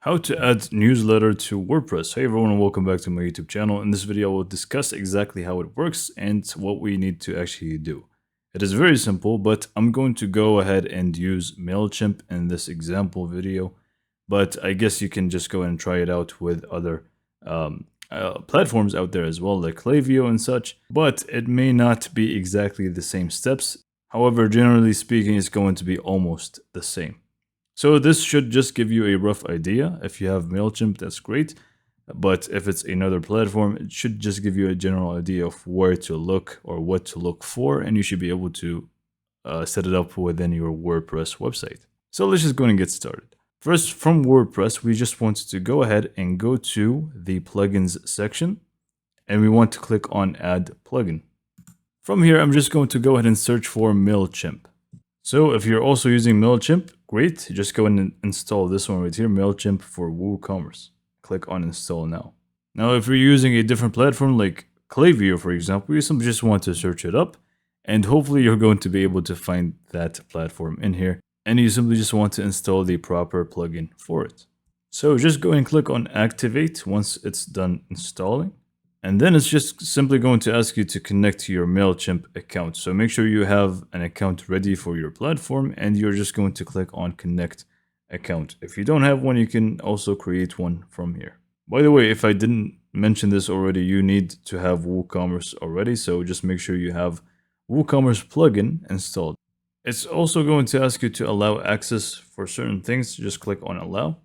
How to add newsletter to WordPress. Hey everyone, and welcome back to my YouTube channel. In this video, I will discuss exactly how it works and what we need to actually do. It is very simple, but I'm going to go ahead and use MailChimp in this example video. But I guess you can just go and try it out with other platforms out there as well, like Klaviyo and such. But it may not be exactly the same steps. However, generally speaking, it's going to be almost the same. So this should just give you a rough idea. If you have MailChimp, that's great. But if it's another platform, it should just give you a general idea of where to look or what to look for. And you should be able to set it up within your WordPress website. So let's just go and get started. First, from WordPress, we just want to go ahead and go to the plugins section. And we want to click on Add Plugin. From here, I'm just going to go ahead and search for MailChimp. So if you're also using MailChimp, great. Just go and install this one right here, MailChimp for WooCommerce. Click on install now. Now, if you're using a different platform like Klaviyo, for example, you simply just want to search it up and hopefully you're going to be able to find that platform in here. And you simply just want to install the proper plugin for it. So just go and click on activate once it's done installing. And then it's just simply going to ask you to connect to your MailChimp account. So make sure you have an account ready for your platform and you're just going to click on connect account. If you don't have one, you can also create one from here. By the way, if I didn't mention this already, you need to have WooCommerce already. So just make sure you have WooCommerce plugin installed. It's also going to ask you to allow access for certain things. Just click on allow.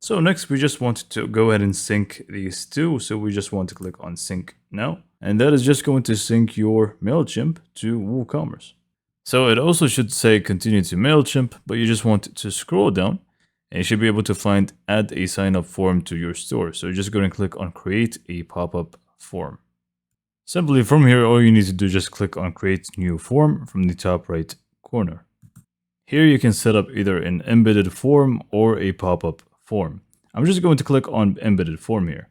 So next, we just want to go ahead and sync these two. So we just want to click on sync now. And that is just going to sync your MailChimp to WooCommerce. So it also should say continue to MailChimp, but you just want to scroll down and you should be able to find add a sign up form to your store. So just go and click on create a pop-up form. Simply from here, all you need to do is just click on create new form from the top right corner. Here you can set up either an embedded form or a pop-up form. I'm just going to click on embedded form here.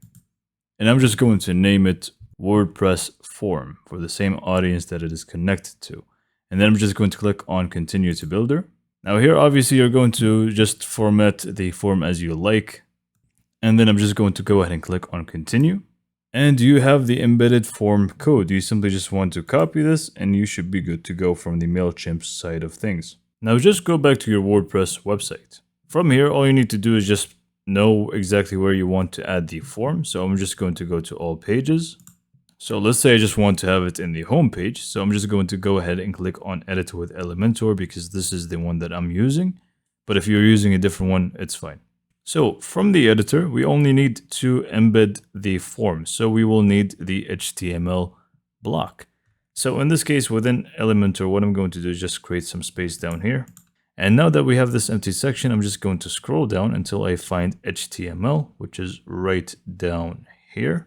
And I'm just going to name it WordPress form for the same audience that it is connected to. And then I'm just going to click on continue to builder. Now here, obviously, you're going to just format the form as you like. And then I'm just going to go ahead and click on continue. And you have the embedded form code. You simply just want to copy this and you should be good to go from the MailChimp side of things. Now just go back to your WordPress website. From here, all you need to do is just know exactly where you want to add the form. So I'm just going to go to all pages. So let's say I just want to have it in the home page. So I'm just going to go ahead and click on edit with Elementor because this is the one that I'm using. But if you're using a different one, it's fine. So from the editor, we only need to embed the form. So we will need the HTML block. So in this case, within Elementor, what I'm going to do is just create some space down here. And now that we have this empty section, I'm just going to scroll down until I find HTML, which is right down here.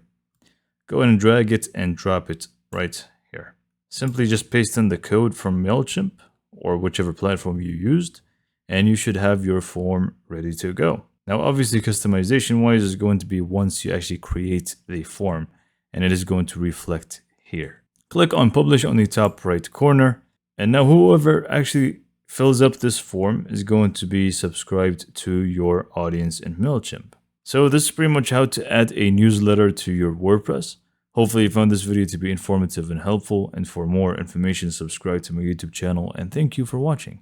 Go ahead and drag it and drop it right here. Simply just paste in the code from MailChimp or whichever platform you used, and you should have your form ready to go. Now, obviously, customization wise is going to be once you actually create the form, and it is going to reflect here. Click on publish on the top right corner. And now whoever actually fills up this form is going to be subscribed to your audience in MailChimp. So this is pretty much how to add a newsletter to your WordPress. Hopefully you found this video to be informative and helpful. And for more information, subscribe to my YouTube channel. And thank you for watching.